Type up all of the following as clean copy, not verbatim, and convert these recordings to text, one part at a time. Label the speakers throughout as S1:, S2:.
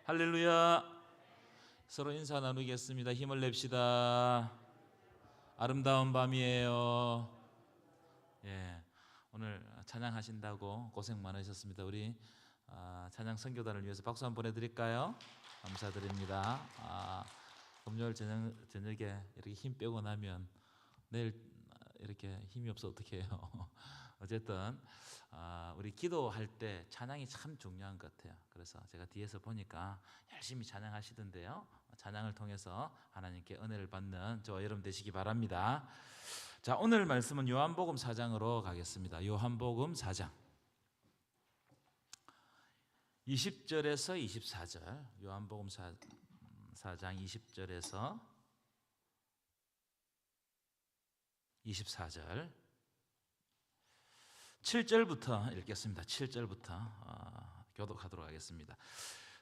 S1: 할렐루야. 서로 인사 나누겠습니다. 힘을 냅시다. 아름다운 밤이에요. 예, 오늘 찬양하신다고 고생 많으셨습니다. 우리 찬양 선교단을 위해서 박수 한번 보내드릴까요? 감사드립니다. 금요일 저녁에 이렇게 힘 빼고 나면 내일 이렇게 힘이 없어 어떻게 해요? 어쨌든 우리 기도할 때 찬양이 참 중요한 것 같아요. 그래서 제가 뒤에서 보니까 열심히 찬양하시던데요. 찬양을 통해서 하나님께 은혜를 받는 저와 여러분 되시기 바랍니다. 자, 오늘 말씀은 요한복음 4장으로 가겠습니다. 요한복음 4장 20절에서 24절. 요한복음 4장 20절에서 24절 7절부터 읽겠습니다. 7절부터 교독하도록 하겠습니다.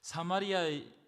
S1: 사마리아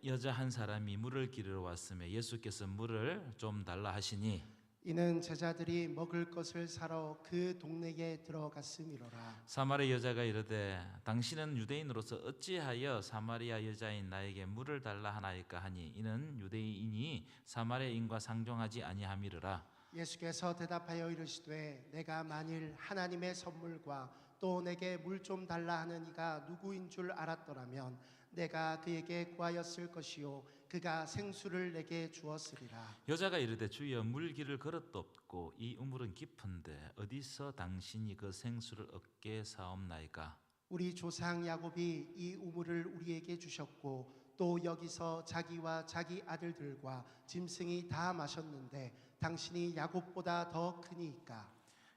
S1: 여자 한 사람이 물을 기르러 왔으며 예수께서 물을 좀 달라 하시니
S2: 이는 제자들이 먹을 것을 사러 그 동네에 들어갔음이로라.
S1: 사마리아 여자가 이르되 당신은 유대인으로서 어찌하여 사마리아 여자인 나에게 물을 달라 하나이까 하니 이는 유대인이 사마리아인과 상종하지 아니함이로라.
S2: 예수께서 대답하여 이르시되 내가 만일 하나님의 선물과 또 내게 물 좀 달라 하는 이가 누구인 줄 알았더라면 내가 그에게 구하였을 것이요 그가 생수를 내게 주었으리라.
S1: 여자가 이르되 주여 물 기를 그릇도 없고 이 우물은 깊은데 어디서 당신이 그 생수를 얻게 사옵나이까?
S2: 우리 조상 야곱이 이 우물을 우리에게 주셨고 또 여기서 자기와 자기 아들들과 짐승이 다 마셨는데 당신이 야곱보다 더 크니까.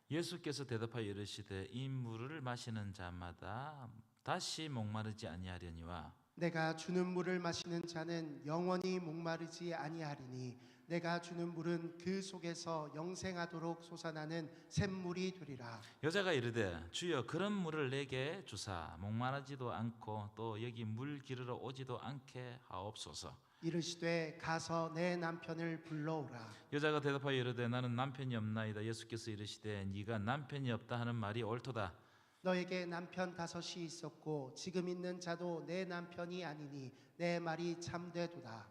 S1: 예수께서 대답하여 이르시되 이 물을 마시는 자마다 다시 목마르지 아니하려니와
S2: 내가 주는 물을 마시는 자는 영원히 목마르지 아니하리니 내가 주는 물은 그 속에서 영생하도록 솟아나는 샘물이 되리라.
S1: 여자가 이르되 주여 그런 물을 내게 주사 목마르지도 않고 또 여기 물 기르러 오지도 않게 하옵소서.
S2: 이르시되 가서 내 남편을 불러오라.
S1: 여자가 대답하여 이르되 나는 남편이 없나이다. 예수께서 이르시되 네가 남편이 없다 하는 말이 옳도다.
S2: 너에게 남편 5이 있었고 지금 있는 자도 내 남편이 아니니 내 말이 참되도다.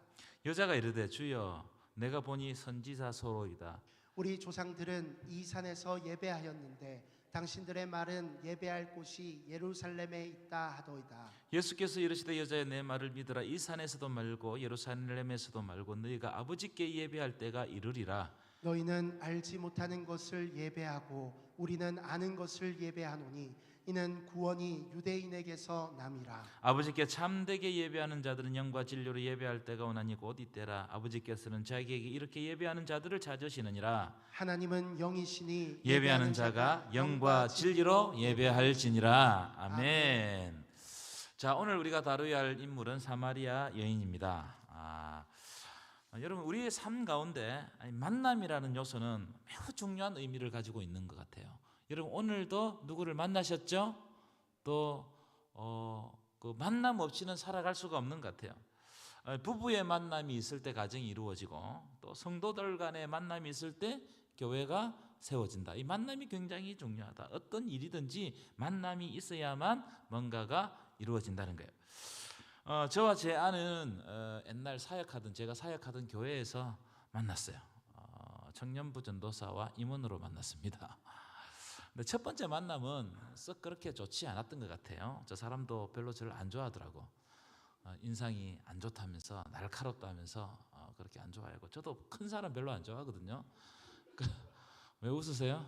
S1: 여자가 이르되 주여 내가 보니 선지자 소로이다.
S2: 우리 조상들은 이 산에서 예배하였는데 당신들의 말은 예배할 곳이 예루살렘에 있다 하도이다.
S1: 예수께서 이르시되 여자여 내 말을 믿으라. 이 산에서도 말고 예루살렘에서도 말고 너희가 아버지께 예배할 때가 이르리라.
S2: 너희는 알지 못하는 것을 예배하고 우리는 아는 것을 예배하노니 이는 구원이 유대인에게서 남이라.
S1: 아버지께 참되게 예배하는 자들은 영과 진리로 예배할 때가 오나니 곧 이때라. 아버지께서는 자기에게 이렇게 예배하는 자들을 찾으시느니라.
S2: 하나님은 영이시니
S1: 예배하는 자가 영과 진리로 예배할지니라. 아멘. 자, 오늘 우리가 다루어야 할 인물은 사마리아 여인입니다. 여러분, 우리의 삶 가운데 만남이라는 요소는 매우 중요한 의미를 가지고 있는 것 같아요. 여러분, 오늘도 누구를 만나셨죠? 또 그 만남 없이는 살아갈 수가 없는 것 같아요. 부부의 만남이 있을 때 가정이 이루어지고 또 성도들 간의 만남이 있을 때 교회가 세워진다. 이 만남이 굉장히 중요하다. 어떤 일이든지 만남이 있어야만 뭔가가 이루어진다는 거예요. 저와 제 아는 옛날 제가 사역하던 교회에서 만났어요. 청년부 전도사와 임원으로 만났습니다. 근데 첫 번째 만남은 썩 그렇게 좋지 않았던 것 같아요. 저 사람도 별로 저를 안 좋아하더라고. 인상이 안 좋다면서 날카롭다면서 그렇게 안 좋아하고 저도 큰 사람 별로 안 좋아하거든요. 왜 웃으세요?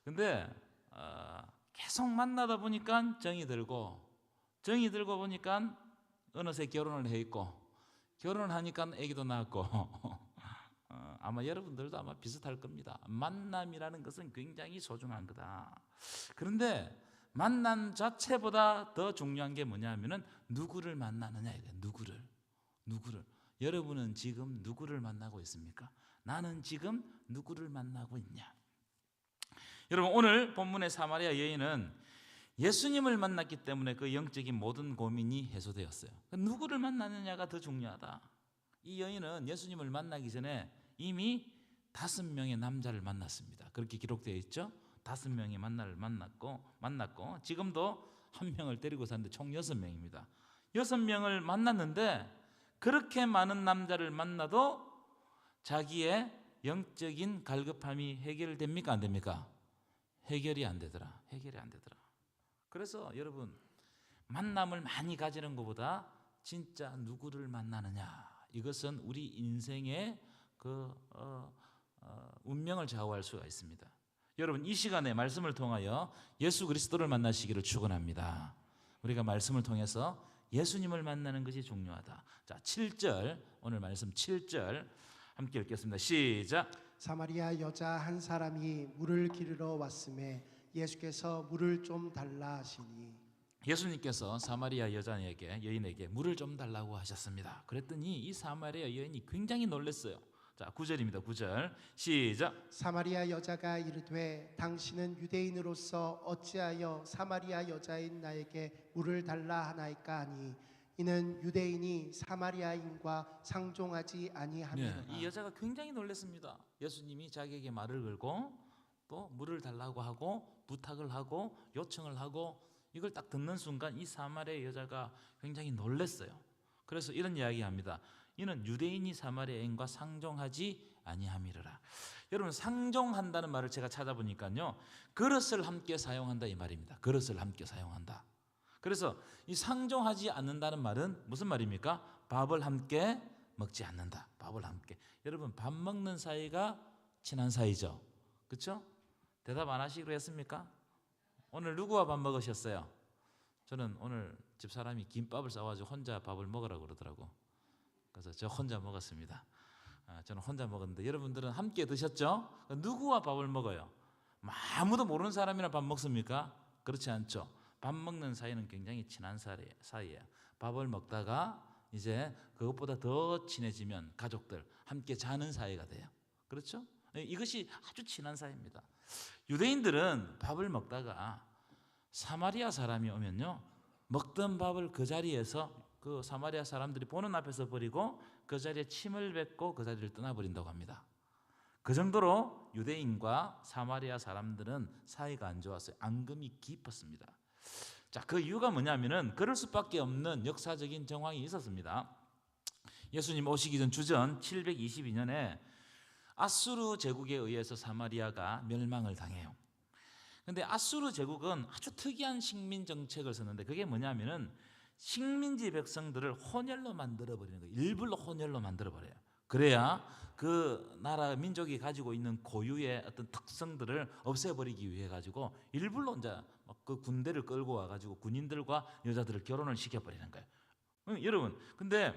S1: 근데 계속 만나다 보니까 정이 들고 보니까 어느새 결혼을 해 있고 결혼을 하니까 아기도 낳았고 아마 여러분들도 아마 비슷할 겁니다. 만남이라는 것은 굉장히 소중한 거다. 그런데 만남 자체보다 더 중요한 게 뭐냐면은 누구를 만나느냐 이거예요. 누구를. 여러분은 지금 누구를 만나고 있습니까? 나는 지금 누구를 만나고 있냐? 여러분, 오늘 본문의 사마리아 여인은 예수님을 만났기 때문에 그 영적인 모든 고민이 해소되었어요. 누구를 만나느냐가 더 중요하다. 이 여인은 예수님을 만나기 전에 이미 5명의 남자를 만났습니다. 그렇게 기록되어 있죠. 5명의 만났고 지금도 한 명을 데리고 사는데 총 6명입니다. 6명을 만났는데 그렇게 많은 남자를 만나도 자기의 영적인 갈급함이 해결됩니까? 안 됩니까? 해결이 안 되더라. 해결이 안 되더라. 그래서 여러분, 만남을 많이 가지는 것보다 진짜 누구를 만나느냐, 이것은 우리 인생의 운명을 좌우할 수가 있습니다. 여러분, 이 시간에 말씀을 통하여 예수 그리스도를 만나시기를 축원합니다. 우리가 말씀을 통해서 예수님을 만나는 것이 중요하다. 자, 7절, 오늘 말씀 7절 함께 읽겠습니다. 시작.
S2: 사마리아 여자 한 사람이 물을 기르러 왔음에 예수께서 물을 좀 달라 하시니
S1: 예수님께서 사마리아 여인에게 물을 좀 달라고 하셨습니다. 그랬더니 이 사마리아 여인이 굉장히 놀랐어요. 자, 9절입니다. 9절 시작.
S2: 사마리아 여자가 이르되 당신은 유대인으로서 어찌하여 사마리아 여자인 나에게 물을 달라 하나이까 하니 이는 유대인이 사마리아인과 상종하지 아니함이라.
S1: 이 여자가 굉장히 놀랐습니다. 예수님이 자기에게 말을 걸고 또 물을 달라고 하고 부탁을 하고 요청을 하고 이걸 딱 듣는 순간 이 사마리아 여자가 굉장히 놀랐어요. 그래서 이런 이야기합니다. 이는 유대인이 사마리아인과 상종하지 아니함이라. 여러분, 상종한다는 말을 제가 찾아보니까요, 그릇을 함께 사용한다 이 말입니다. 그릇을 함께 사용한다. 그래서 이 상종하지 않는다는 말은 무슨 말입니까? 밥을 함께 먹지 않는다. 밥을 함께. 여러분, 밥 먹는 사이가 친한 사이죠. 그렇죠? 대답 안 하시기로 했습니까? 오늘 누구와 밥 먹으셨어요? 저는 오늘 집사람이 김밥을 싸가지고 혼자 밥을 먹으라고 그러더라고. 그래서 저 혼자 먹었습니다. 저는 혼자 먹었는데 여러분들은 함께 드셨죠? 누구와 밥을 먹어요? 아무도 모르는 사람이랑 밥 먹습니까? 그렇지 않죠. 밥 먹는 사이는 굉장히 친한 사이예요. 밥을 먹다가 이제 그것보다 더 친해지면 가족들 함께 자는 사이가 돼요. 그렇죠? 이것이 아주 친한 사이입니다. 유대인들은 밥을 먹다가 사마리아 사람이 오면요, 먹던 밥을 그 자리에서 그 사마리아 사람들이 보는 앞에서 버리고 그 자리에 침을 뱉고 그 자리를 떠나버린다고 합니다. 그 정도로 유대인과 사마리아 사람들은 사이가 안 좋았어요. 앙금이 깊었습니다. 자, 그 이유가 뭐냐면은 그럴 수밖에 없는 역사적인 정황이 있었습니다. 예수님 오시기 전 주전 722년에 아수르 제국에 의해서 사마리아가 멸망을 당해요. 근데 아수르 제국은 아주 특이한 식민 정책을 썼는데 그게 뭐냐면은 식민지 백성들을 혼혈로 만들어 버리는 거예요. 일부러 혼혈로 만들어 버려요. 그래야 그 나라 민족이 가지고 있는 고유의 어떤 특성들을 없애버리기 위해 가지고 일부러 이제 그 군대를 끌고 와 가지고 군인들과 여자들을 결혼을 시켜 버리는 거예요. 여러분, 근데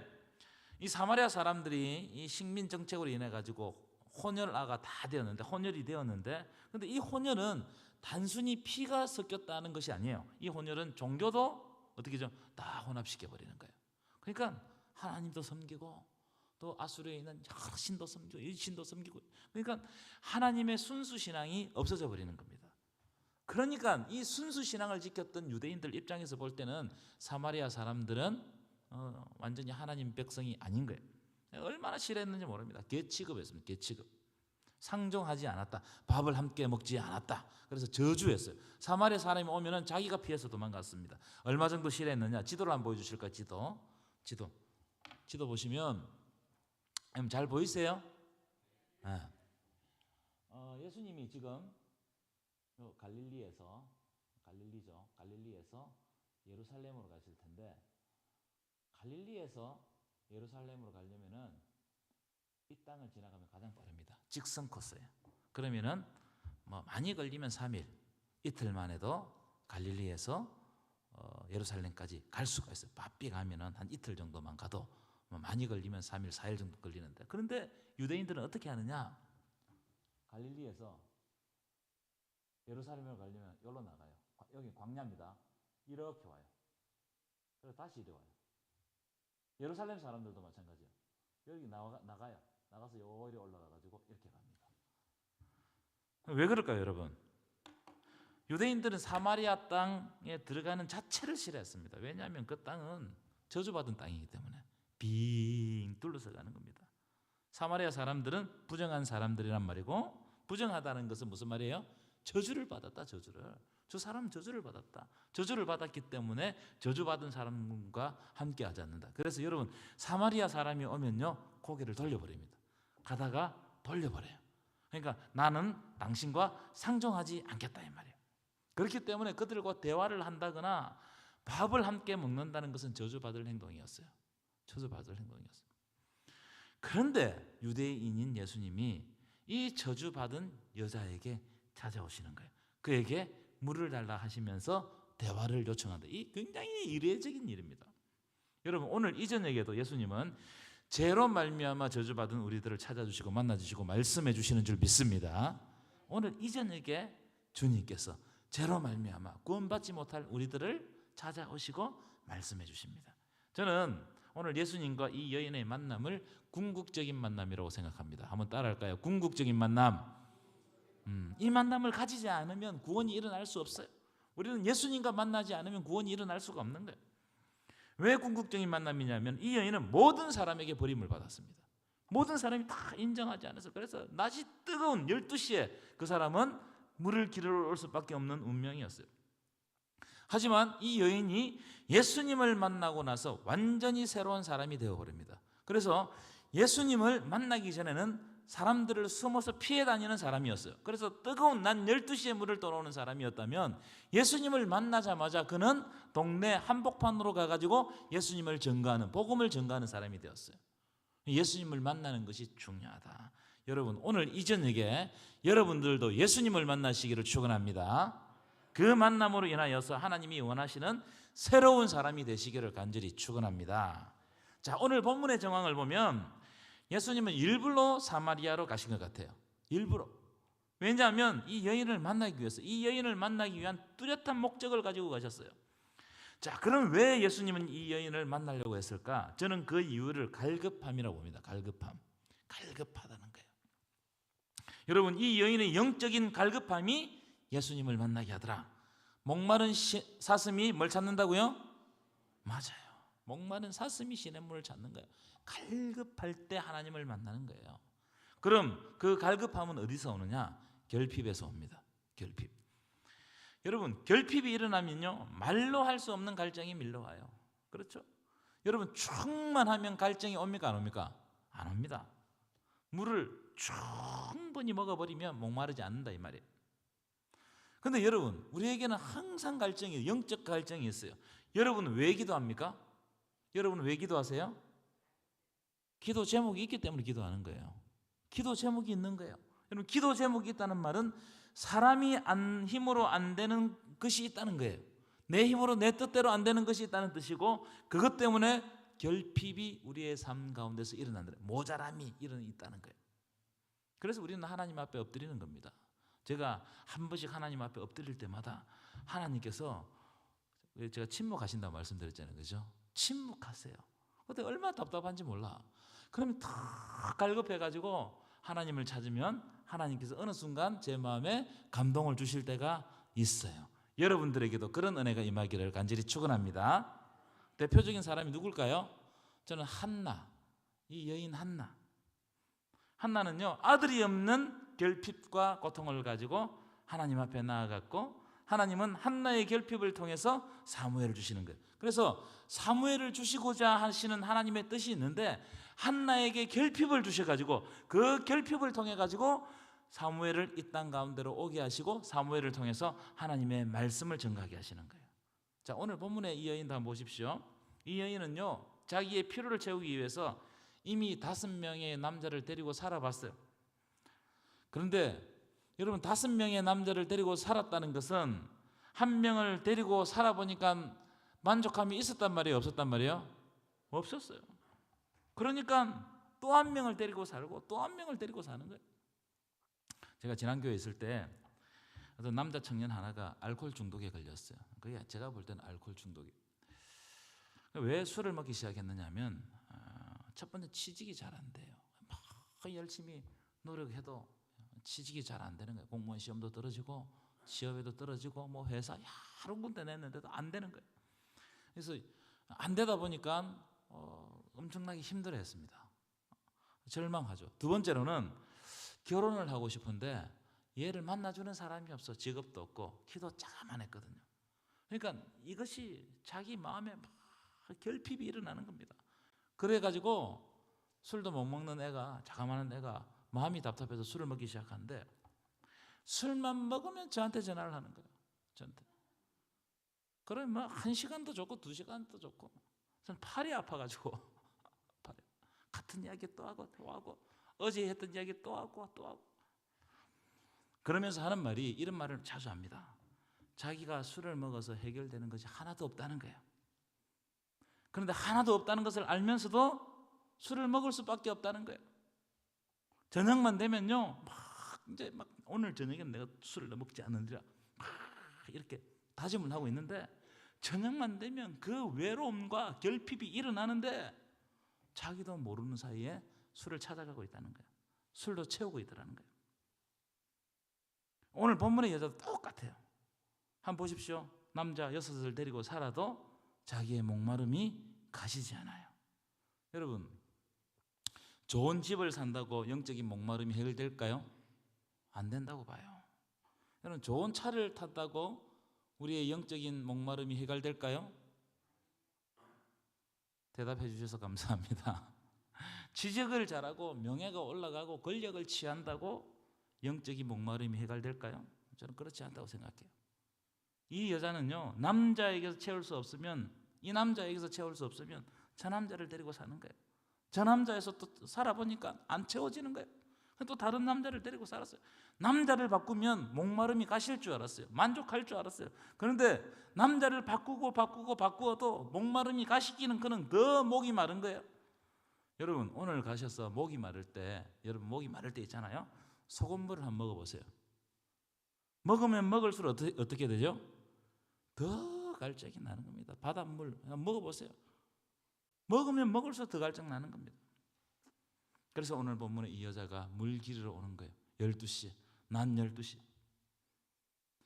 S1: 이 사마리아 사람들이 이 식민 정책으로 인해 가지고 혼혈아가 다 되었는데, 혼혈이 되었는데, 근데 이 혼혈은 단순히 피가 섞였다는 것이 아니에요. 이 혼혈은 종교도 어떻게 좀 다 혼합시켜 버리는 거예요. 그러니까 하나님도 섬기고 또 아수르에 있는 여러 신도 섬기고 이 신도 섬기고, 그러니까 하나님의 순수 신앙이 없어져 버리는 겁니다. 그러니까 이 순수 신앙을 지켰던 유대인들 입장에서 볼 때는 사마리아 사람들은 완전히 하나님 백성이 아닌 거예요. 얼마나 싫어했는지 모릅니다. 개 취급했습니다. 개 취급. 상종하지 않았다. 밥을 함께 먹지 않았다. 그래서 저주했어요. 사마리아 사람이 오면은 자기가 피해서 도망갔습니다. 얼마 정도 싫어했느냐? 지도를 한번 보여주실까요? 지도 보시면 잘 보이세요? 네. 예수님이 지금 갈릴리에서 예루살렘으로 가실 텐데, 갈릴리에서 예루살렘으로 가려면은 이 땅을 지나가면 가장 빠릅니다. 직선 코스예요. 그러면은 뭐 많이 걸리면 3일, 이틀 만에도 갈릴리에서 예루살렘까지 갈 수가 있어요. 바삐 가면은 한 이틀 정도만 가도, 뭐 많이 걸리면 3일, 4일 정도 걸리는데, 그런데 유대인들은 어떻게 하느냐? 갈릴리에서 예루살렘을 가려면 여기로 나가요. 여기 광야입니다. 이렇게 와요. 그래서 다시 이리 와요. 예루살렘 사람들도 마찬가지예요. 여기 나가요. 나가서 요리 올라가가지고 이렇게 갑니다. 왜 그럴까요, 여러분? 유대인들은 사마리아 땅에 들어가는 자체를 싫어했습니다. 왜냐하면 그 땅은 저주받은 땅이기 때문에 빙 둘러서 가는 겁니다. 사마리아 사람들은 부정한 사람들이란 말이고, 부정하다는 것은 무슨 말이에요? 저주를 받았다, 저주를. 저 사람은 저주를 받았다. 저주를 받았기 때문에 저주받은 사람과 함께 하지 않는다. 그래서 여러분, 사마리아 사람이 오면요, 고개를 돌려버립니다. 가다가 돌려버려요. 그러니까 나는 당신과 상종하지 않겠다 이 말이에요. 그렇기 때문에 그들과 대화를 한다거나 밥을 함께 먹는다는 것은 저주받을 행동이었어요. 저주받을 행동이었어요. 그런데 유대인인 예수님이 이 저주받은 여자에게 찾아오시는 거예요. 그에게 물을 달라 하시면서 대화를 요청한다. 이 굉장히 이례적인 일입니다. 여러분, 오늘 이 저녁에도 예수님은 죄로 말미암아 저주받은 우리들을 찾아주시고 만나주시고 말씀해 주시는 줄 믿습니다. 오늘 이 저녁에 주님께서 죄로 말미암아 구원받지 못할 우리들을 찾아오시고 말씀해 주십니다. 저는 오늘 예수님과 이 여인의 만남을 궁극적인 만남이라고 생각합니다. 한번 따라할까요? 궁극적인 만남. 이 만남을 가지지 않으면 구원이 일어날 수 없어요. 우리는 예수님과 만나지 않으면 구원이 일어날 수가 없는 거예요. 왜 궁극적인 만남이냐면 이 여인은 모든 사람에게 버림을 받았습니다. 모든 사람이 다 인정하지 않아서, 그래서 낮이 뜨거운 12시에 그 사람은 물을 기르러 올 수밖에 없는 운명이었어요. 하지만 이 여인이 예수님을 만나고 나서 완전히 새로운 사람이 되어버립니다. 그래서 예수님을 만나기 전에는 사람들을 숨어서 피해 다니는 사람이었어요. 그래서 뜨거운 낮 12시에 물을 떠오는 사람이었다면 예수님을 만나자마자 그는 동네 한복판으로 가가지고 예수님을 증거하는, 복음을 증거하는 사람이 되었어요. 예수님을 만나는 것이 중요하다. 여러분, 오늘 이 저녁에 여러분들도 예수님을 만나시기를 축원합니다. 그 만남으로 인하여서 하나님이 원하시는 새로운 사람이 되시기를 간절히 축원합니다. 자, 오늘 본문의 정황을 보면 예수님은 일부러 사마리아로 가신 것 같아요. 일부러. 왜냐하면 이 여인을 만나기 위해서, 이 여인을 만나기 위한 뚜렷한 목적을 가지고 가셨어요. 자, 그럼 왜 예수님은 이 여인을 만나려고 했을까? 저는 그 이유를 갈급함이라고 봅니다. 갈급함. 갈급하다는 거예요. 여러분, 이 여인의 영적인 갈급함이 예수님을 만나게 하더라. 목마른 사슴이 뭘 찾는다고요? 맞아요. 목마른 사슴이 시냇물을 찾는 거예요. 갈급할 때 하나님을 만나는 거예요. 그럼 그 갈급함은 어디서 오느냐? 결핍에서 옵니다. 결핍. 여러분, 결핍이 일어나면요, 말로 할 수 없는 갈증이 밀려와요. 그렇죠? 여러분, 충만하면 갈증이 옵니까 안 옵니까? 안 옵니다. 물을 충분히 먹어버리면 목마르지 않는다 이 말이에요. 그런데 여러분, 우리에게는 항상 갈증이, 영적 갈증이 있어요. 여러분은 왜 기도합니까? 여러분은 왜 기도하세요? 기도 제목이 있기 때문에 기도하는 거예요. 기도 제목이 있는 거예요. 여러분, 기도 제목이 있다는 말은 사람이 힘으로 안 되는 것이 있다는 거예요. 내 힘으로 내 뜻대로 안 되는 것이 있다는 뜻이고, 그것 때문에 결핍이 우리의 삶 가운데서 일어난다. 모자람이 있다는 거예요. 그래서 우리는 하나님 앞에 엎드리는 겁니다. 제가 한 번씩 하나님 앞에 엎드릴 때마다 하나님께서, 제가 침묵하신다고 말씀드렸잖아요. 그죠? 침묵하세요. 그때 얼마나 답답한지 몰라. 그러면 다 갈급해가지고 하나님을 찾으면 하나님께서 어느 순간 제 마음에 감동을 주실 때가 있어요. 여러분들에게도 그런 은혜가 임하기를 간절히 축원합니다. 대표적인 사람이 누굴까요? 저는 한나, 이 여인 한나. 한나는요, 아들이 없는 결핍과 고통을 가지고 하나님 앞에 나아갔고, 하나님은 한나의 결핍을 통해서 사무엘을 주시는 거예요. 그래서 사무엘을 주시고자 하시는 하나님의 뜻이 있는데, 한나에게 결핍을 주셔가지고 그 결핍을 통해 가지고 사무엘을 이 땅 가운데로 오게 하시고, 사무엘을 통해서 하나님의 말씀을 전가하게 하시는 거예요. 자, 오늘 본문의 이 여인도 한번 보십시오. 이 여인은요, 자기의 필요를 채우기 위해서 이미 5명의 남자를 데리고 살아봤어요. 그런데 여러분, 5명의 남자를 데리고 살았다는 것은 한 명을 데리고 살아보니까 만족함이 있었단 말이에요, 없었단 말이에요? 없었어요. 그러니까 또 한 명을 데리고 살고 또 한 명을 데리고 사는 거예요. 제가 지난 교회에 있을 때 어떤 남자 청년 하나가 알코올 중독에 걸렸어요. 그게 제가 볼 때는 알코올 중독이. 왜 술을 먹기 시작했느냐면, 첫 번째 취직이 잘 안 돼요. 막 열심히 노력해도 취직이 잘 안 되는 거예요. 공무원 시험도 떨어지고 취업에도 떨어지고 뭐 회사 여러 군데 냈는데도 안 되는 거예요. 그래서 안 되다 보니까 엄청나게 힘들어했습니다. 절망하죠. 두 번째로는 결혼을 하고 싶은데 얘를 만나주는 사람이 없어. 직업도 없고 키도 자만 했거든요. 그러니까 이것이 자기 마음에 막 결핍이 일어나는 겁니다. 그래가지고 술도 못 먹는 애가, 자그마한 애가 마음이 답답해서 술을 먹기 시작하는데 술만 먹으면 저한테 전화를 하는 거예요. 저한테. 그러면 뭐 1시간도 좋고 2시간도 좋고 저는 팔이 아파가지고 같은 이야기 또 하고 또 하고 어제 했던 이야기 또 하고 또 하고 그러면서 하는 말이 이런 말을 자주 합니다. 자기가 술을 먹어서 해결되는 것이 하나도 없다는 거예요. 그런데 하나도 없다는 것을 알면서도 술을 먹을 수밖에 없다는 거예요. 저녁만 되면요, 이제 오늘 저녁엔 내가 술을 먹지 않느니라 이렇게 다짐을 하고 있는데 저녁만 되면 그 외로움과 결핍이 일어나는데 자기도 모르는 사이에 술을 찾아가고 있다는 거예요. 술로 채우고 있더라는 거예요. 오늘 본문의 여자도 똑같아요. 한번 보십시오. 남자 6을 데리고 살아도 자기의 목마름이 가시지 않아요. 여러분, 좋은 집을 산다고 영적인 목마름이 해결될까요? 안 된다고 봐요. 여러분, 좋은 차를 탔다고 우리의 영적인 목마름이 해결될까요? 대답해 주셔서 감사합니다. 취직을 잘하고 명예가 올라가고 권력을 취한다고 영적인 목마름이 해결될까요? 저는 그렇지 않다고 생각해요. 이 여자는요, 남자에게서 채울 수 없으면, 이 남자에게서 채울 수 없으면 저 남자를 데리고 사는 거예요. 저 남자에서 또 살아보니까 안 채워지는 거예요. 또 다른 남자를 데리고 살았어요. 남자를 바꾸면 목마름이 가실 줄 알았어요. 만족할 줄 알았어요. 그런데 남자를 바꾸어도 목마름이 가시기는 그는 더 목이 마른 거예요. 여러분, 오늘 가셔서 목이 마를 때, 여러분 목이 마를 때 있잖아요. 소금물을 한번 먹어보세요. 먹으면 먹을수록 어떻게 되죠? 더 갈증이 나는 겁니다. 바닷물 한번 먹어보세요. 먹으면 먹을수록 더 갈증 나는 겁니다. 그래서 오늘 본문에 이 여자가 물 기르러 오는 거예요. 12시, 낮 12시.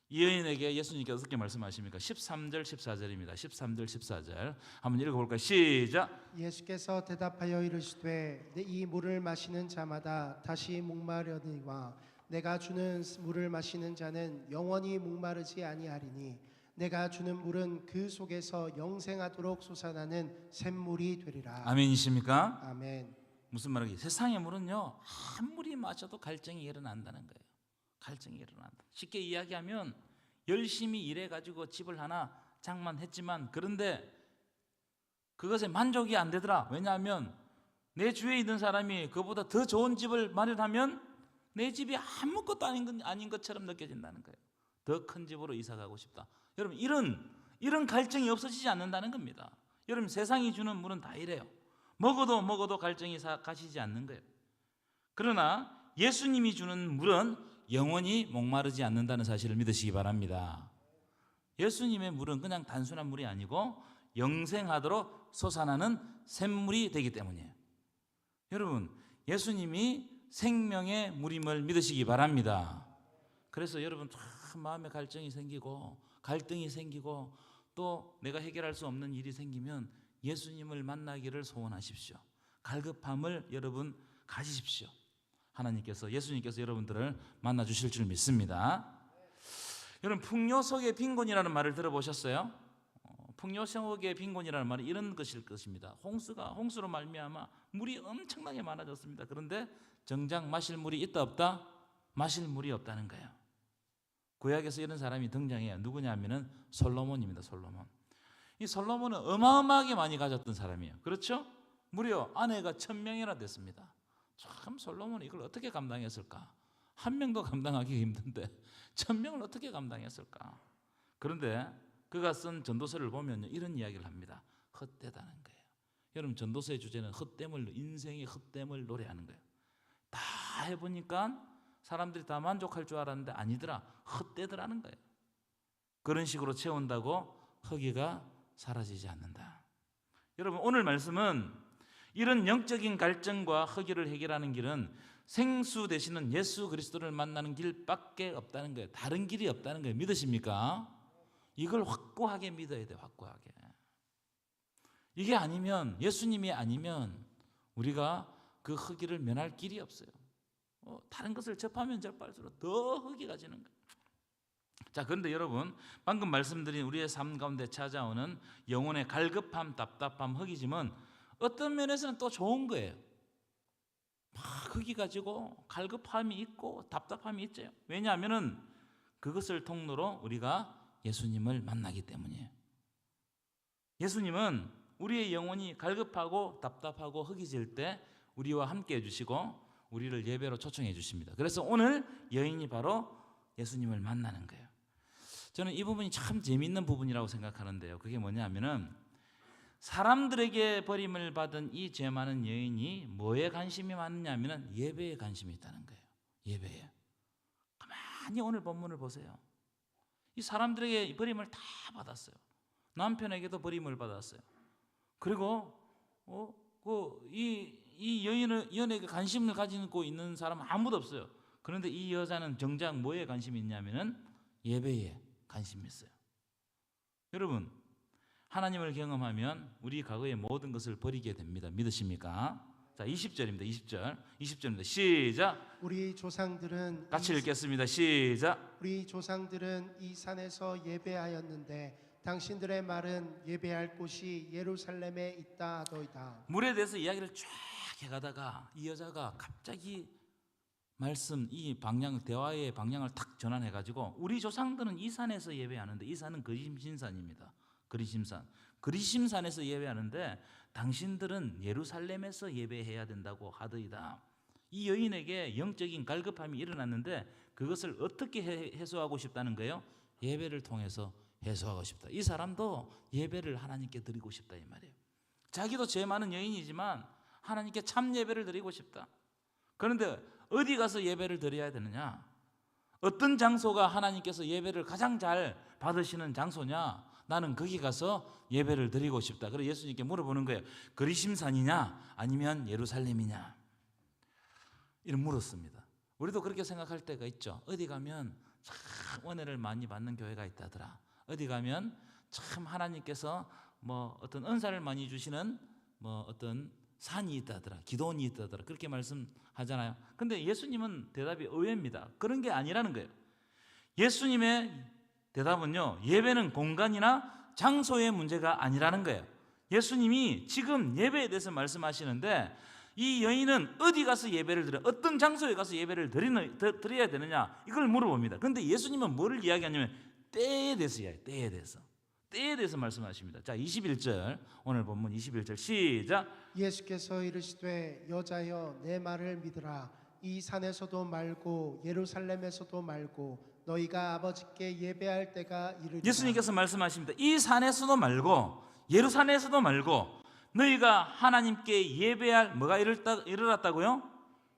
S1: 이 여인에게 예수님께서 어떻게 말씀하십니까? 13절 14절입니다. 13절 14절 한번 읽어볼까요? 시작.
S2: 예수께서 대답하여 이르시되 이 물을 마시는 자마다 다시 목마르니와 내가 주는 물을 마시는 자는 영원히 목마르지 아니하리니 내가 주는 물은 그 속에서 영생하도록 솟아나는 샘물이 되리라.
S1: 아멘이십니까?
S2: 아멘.
S1: 무슨 말이에요? 세상의 물은요, 아무리 마셔도 갈증이 일어난다는 거예요. 갈증이 일어난다. 쉽게 이야기하면 열심히 일해가지고 집을 하나 장만했지만 그런데 그것에 만족이 안 되더라. 왜냐하면 내 주위에 있는 사람이 그보다 더 좋은 집을 마련하면 내 집이 아무것도 아닌 것처럼 느껴진다는 거예요. 더 큰 집으로 이사 가고 싶다. 여러분, 이런 갈증이 없어지지 않는다는 겁니다. 여러분, 세상이 주는 물은 다 이래요. 먹어도 갈증이 가시지 않는 거예요. 그러나 예수님이 주는 물은 영원히 목마르지 않는다는 사실을 믿으시기 바랍니다. 예수님의 물은 그냥 단순한 물이 아니고 영생하도록 솟아나는 샘물이 되기 때문이에요. 여러분, 예수님이 생명의 물임을 믿으시기 바랍니다. 그래서 여러분 마음에 갈증이 생기고 또 내가 해결할 수 없는 일이 생기면 예수님을 만나기를 소원하십시오. 갈급함을 여러분 가지십시오. 예수님께서 여러분들을 만나 주실 줄 믿습니다. 여러분, 풍요 속의 빈곤이라는 말을 들어보셨어요? 풍요 속의 빈곤이라는 말은 이런 것일 것입니다. 홍수로 말미암아 물이 엄청나게 많아졌습니다. 그런데 정작 마실 물이 있다 없다? 마실 물이 없다는 거예요. 구약에서 이런 사람이 등장해요. 누구냐면은 솔로몬입니다. 솔로몬. 이 솔로몬은 어마어마하게 많이 가졌던 사람이에요. 그렇죠? 무려 아내가 1000명이나 됐습니다. 참 솔로몬이 이걸 어떻게 감당했을까? 한 명도 감당하기 힘든데 1000명을 어떻게 감당했을까? 그런데 그가 쓴 전도서를 보면 이런 이야기를 합니다. 헛되다는 거예요. 여러분, 전도서의 주제는 인생의 헛됨을 노래하는 거예요. 다 해보니까 사람들이 다 만족할 줄 알았는데 아니더라. 헛되더라는 거예요. 그런 식으로 채운다고 허기가 사라지지 않는다. 여러분, 오늘 말씀은 이런 영적인 갈증과 허기를 해결하는 길은 생수 되시는 예수 그리스도를 만나는 길밖에 없다는 거예요. 다른 길이 없다는 거예요. 믿으십니까? 이걸 확고하게 믿어야 돼요. 확고하게. 이게 아니면, 예수님이 아니면 우리가 그 허기를 면할 길이 없어요. 다른 것을 접하면 접할수록 더 허기가 지는 거예요. 자, 그런데 여러분, 방금 말씀드린 우리의 삶 가운데 찾아오는 영혼의 갈급함, 답답함, 허기짐은 어떤 면에서는 또 좋은 거예요. 막 허기가 지고 갈급함이 있고 답답함이 있죠. 왜냐하면은 그것을 통로로 우리가 예수님을 만나기 때문이에요. 예수님은 우리의 영혼이 갈급하고 답답하고 허기질 때 우리와 함께 해주시고 우리를 예배로 초청해 주십니다. 그래서 오늘 여인이 바로 예수님을 만나는 거예요. 저는 이 부분이 참 재미있는 부분이라고 생각하는데요. 그게 뭐냐면은 사람들에게 버림을 받은 이 죄 많은 여인이 뭐에 관심이 많느냐면은 예배에 관심이 있다는 거예요. 예배에. 가만히 오늘 본문을 보세요. 이 사람들에게 버림을 다 받았어요. 남편에게도 버림을 받았어요. 그리고 이 여인에게 관심을 가지고 있는 사람은 아무도 없어요. 그런데 이 여자는 정작 뭐에 관심이 있냐면은 예배에 관심이 있어요. 여러분, 하나님을 경험하면 우리 과거의 모든 것을 버리게 됩니다. 믿으십니까? 자, 20절입니다. 20절입니다. 시작.
S2: 우리 조상들은
S1: 같이 읽겠습니다. 시작.
S2: 우리 조상들은 이 산에서 예배하였는데 당신들의 말은 예배할 곳이 예루살렘에 있다 하더이다.
S1: 물에 대해서 이야기를 쫙 해가다가 이 여자가 갑자기 말씀, 이 방향, 대화의 방향을 탁 전환해가지고 우리 조상들은 이 산에서 예배하는데, 이 산은 그리심산입니다. 그리심산에서 예배하는데 당신들은 예루살렘에서 예배해야 된다고 하더이다. 이 여인에게 영적인 갈급함이 일어났는데 그것을 어떻게 해소하고 싶다는 거예요? 예배를 통해서 해소하고 싶다. 이 사람도 예배를 하나님께 드리고 싶다 이 말이에요. 자기도 죄 많은 여인이지만 하나님께 참 예배를 드리고 싶다. 그런데 어디 가서 예배를 드려야 되느냐? 어떤 장소가 하나님께서 예배를 가장 잘 받으시는 장소냐? 나는 거기 가서 예배를 드리고 싶다. 그래서 예수님께 물어보는 거예요. 그리심산이냐 아니면 예루살렘이냐? 이런 물었습니다. 우리도 그렇게 생각할 때가 있죠. 어디 가면 참 은혜를 많이 받는 교회가 있다더라. 어디 가면 참 하나님께서 뭐 어떤 은사를 많이 주시는 뭐 어떤 산이 있다더라, 기도원이 있다더라, 그렇게 말씀하잖아요. 근데 예수님은 대답이 의외입니다. 그런 게 아니라는 거예요. 예수님의 대답은요, 예배는 공간이나 장소의 문제가 아니라는 거예요. 예수님이 지금 예배에 대해서 말씀하시는데 이 여인은 어디 가서 예배를 드려, 어떤 장소에 가서 예배를 드려야 되느냐, 이걸 물어봅니다. 그런데 예수님은 뭐를 이야기하냐면 때에 대해서 이야기해요. 때에 대해서 말씀하십니다. 자, 21절, 오늘 본문 21절 시작.
S2: 예수께서 이르시되 여자여 내 말을 믿으라. 이 산에서도 말고 예루살렘에서도 말고 너희가 아버지께 예배할 때가 이르리라.
S1: 예수님께서 말씀하십니다. 이 산에서도 말고 예루살렘에서도 말고 너희가 하나님께 예배할 뭐가 이르렀다고요?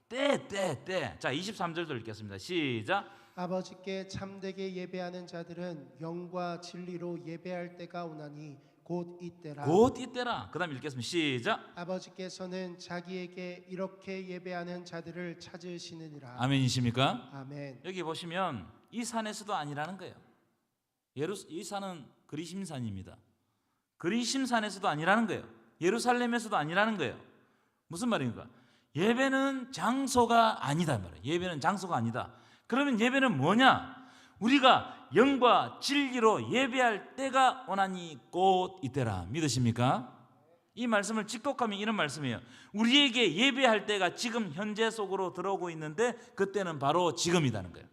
S1: 때. 자, 23절도 읽겠습니다. 시작.
S2: 아버지께 참되게 예배하는 자들은 영과 진리로 예배할 때가 오나니 곧 이때라.
S1: 곧 이때라. 그 다음 읽겠습니다. 시작.
S2: 아버지께서는 자기에게 이렇게 예배하는 자들을 찾으시느니라.
S1: 아멘이십니까?
S2: 아멘.
S1: 여기 보시면 이 산에서도 아니라는 거예요. 이 산은 그리심산입니다. 그리심산에서도 아니라는 거예요. 예루살렘에서도 아니라는 거예요. 무슨 말입니까? 예배는 장소가 아니다 말이에요. 예배는 장소가 아니다. 그러면 예배는 뭐냐? 우리가 영과 진리로 예배할 때가 오나니 곧 이때라. 믿으십니까? 이 말씀을 직독하면 이런 말씀이에요. 우리에게 예배할 때가 지금 현재 속으로 들어오고 있는데 그때는 바로 지금이라는 거예요.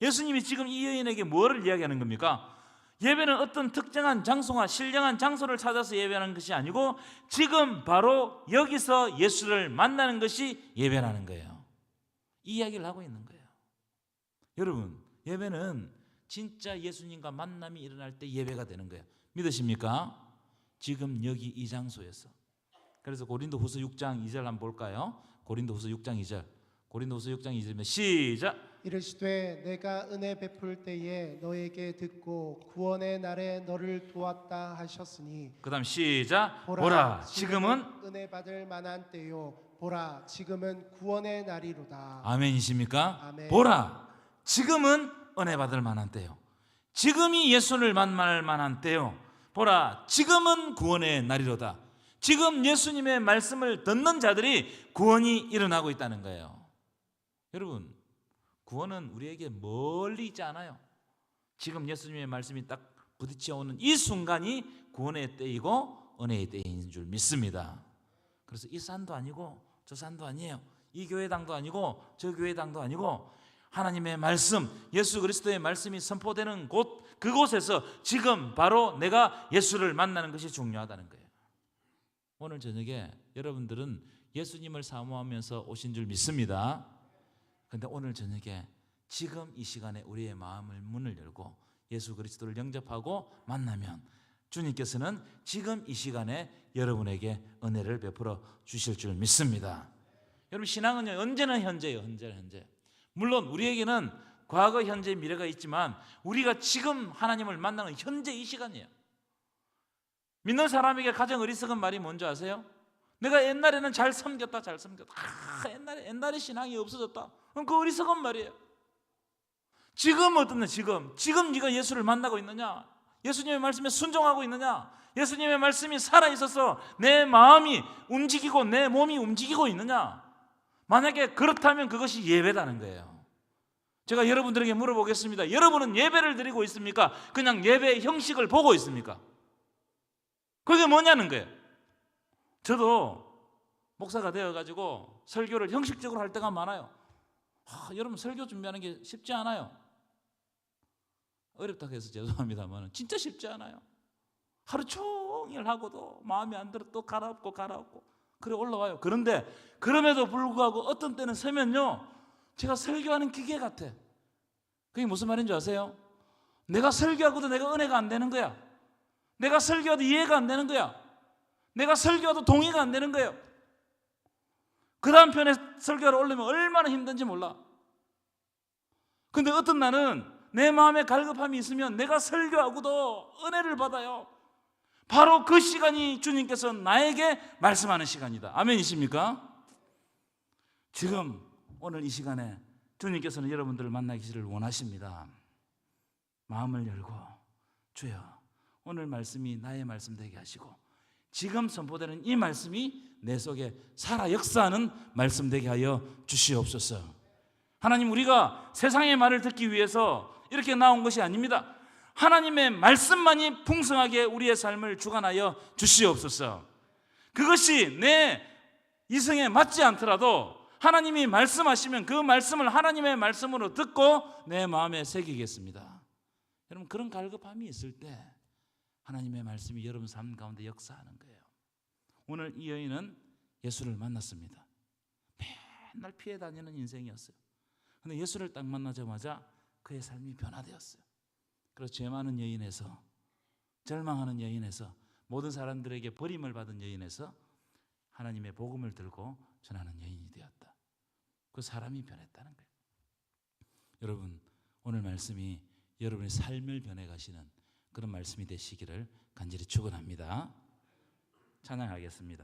S1: 예수님이 지금 이 여인에게 뭐를 이야기하는 겁니까? 예배는 어떤 특정한 장소나 신령한 장소를 찾아서 예배하는 것이 아니고 지금 바로 여기서 예수를 만나는 것이 예배라는 거예요. 이 이야기를 하고 있는 거예요. 여러분, 예배는 진짜 예수님과 만남이 일어날 때 예배가 되는 거예요. 믿으십니까? 지금 여기 이 장소에서. 그래서 고린도후서 6장 2절 한번 볼까요? 고린도후서 6장 2절. 고린도후서 6장 2절이면 시작.
S2: 이르시되 내가 은혜 베풀 때에 너에게 듣고 구원의 날에 너를 도왔다 하셨으니
S1: 그 다음 시작. 보라 지금은
S2: 은혜 받을 만한 때요 보라 지금은 구원의 날이로다.
S1: 아멘이십니까?
S2: 아멘.
S1: 보라 지금은 은혜 받을 만한 때요. 지금이 예수를 만날 만한 때요. 보라 지금은 구원의 날이로다. 지금 예수님의 말씀을 듣는 자들이 구원이 일어나고 있다는 거예요. 여러분, 구원은 우리에게 멀리 있지 않아요. 지금 예수님의 말씀이 딱 부딪혀 오는 이 순간이 구원의 때이고 은혜의 때인 줄 믿습니다. 그래서 이 산도 아니고 저 산도 아니에요. 이 교회당도 아니고 저 교회당도 아니고 하나님의 말씀, 예수 그리스도의 말씀이 선포되는 곳, 그곳에서 지금 바로 내가 예수를 만나는 것이 중요하다는 거예요. 오늘 저녁에 여러분들은 예수님을 사모하면서 오신 줄 믿습니다. 그런데 오늘 저녁에 지금 이 시간에 우리의 마음을 문을 열고 예수 그리스도를 영접하고 만나면 주님께서는 지금 이 시간에 여러분에게 은혜를 베풀어 주실 줄 믿습니다. 여러분, 신앙은 언제나 현재예요. 언제나 현재. 물론 우리에게는 과거, 현재, 미래가 있지만 우리가 지금 하나님을 만나는 현재 이 시간이에요. 믿는 사람에게 가장 어리석은 말이 뭔지 아세요? 내가 옛날에는 잘 섬겼다. 옛날에 신앙이 없어졌다. 그럼 그 어리석은 말이에요. 지금 어떻냐? 지금 네가 예수를 만나고 있느냐? 예수님의 말씀에 순종하고 있느냐? 예수님의 말씀이 살아있어서 내 마음이 움직이고 내 몸이 움직이고 있느냐? 만약에 그렇다면 그것이 예배다는 거예요. 제가 여러분들에게 물어보겠습니다. 여러분은 예배를 드리고 있습니까? 그냥 예배의 형식을 보고 있습니까? 그게 뭐냐는 거예요. 저도 목사가 되어가지고 설교를 형식적으로 할 때가 많아요. 여러분, 설교 준비하는 게 쉽지 않아요. 어렵다고 해서 죄송합니다만 진짜 쉽지 않아요. 하루 종일 하고도 마음에 안 들어 또 갈아엎고 그래 올라와요. 그런데 그럼에도 불구하고 어떤 때는 서면요, 제가 설교하는 기계 같아. 그게 무슨 말인지 아세요? 내가 설교하고도 내가 은혜가 안 되는 거야. 내가 설교하도 이해가 안 되는 거야. 내가 설교하도 동의가 안 되는 거예요. 그 다음 편에 설교를 올리면 얼마나 힘든지 몰라. 근데 어떤 날은 내 마음에 갈급함이 있으면 내가 설교하고도 은혜를 받아요. 바로 그 시간이 주님께서 나에게 말씀하는 시간이다. 아멘이십니까? 지금 오늘 이 시간에 주님께서는 여러분들을 만나기를 원하십니다. 마음을 열고 주여, 오늘 말씀이 나의 말씀 되게 하시고 지금 선포되는 이 말씀이 내 속에 살아 역사하는 말씀 되게 하여 주시옵소서. 하나님, 우리가 세상의 말을 듣기 위해서 이렇게 나온 것이 아닙니다. 하나님의 말씀만이 풍성하게 우리의 삶을 주관하여 주시옵소서. 그것이 내 이성에 맞지 않더라도 하나님이 말씀하시면 그 말씀을 하나님의 말씀으로 듣고 내 마음에 새기겠습니다. 여러분, 그런 갈급함이 있을 때 하나님의 말씀이 여러분 삶 가운데 역사하는 거예요. 오늘 이 여인은 예수를 만났습니다. 맨날 피해 다니는 인생이었어요. 그런데 예수를 딱 만나자마자 그의 삶이 변화되었어요. 그래서 죄 많은 여인에서, 절망하는 여인에서, 모든 사람들에게 버림을 받은 여인에서 하나님의 복음을 들고 전하는 여인이 되었다. 그 사람이 변했다는 거예요. 여러분, 오늘 말씀이 여러분의 삶을 변해가시는 그런 말씀이 되시기를 간절히 축원합니다. 찬양하겠습니다.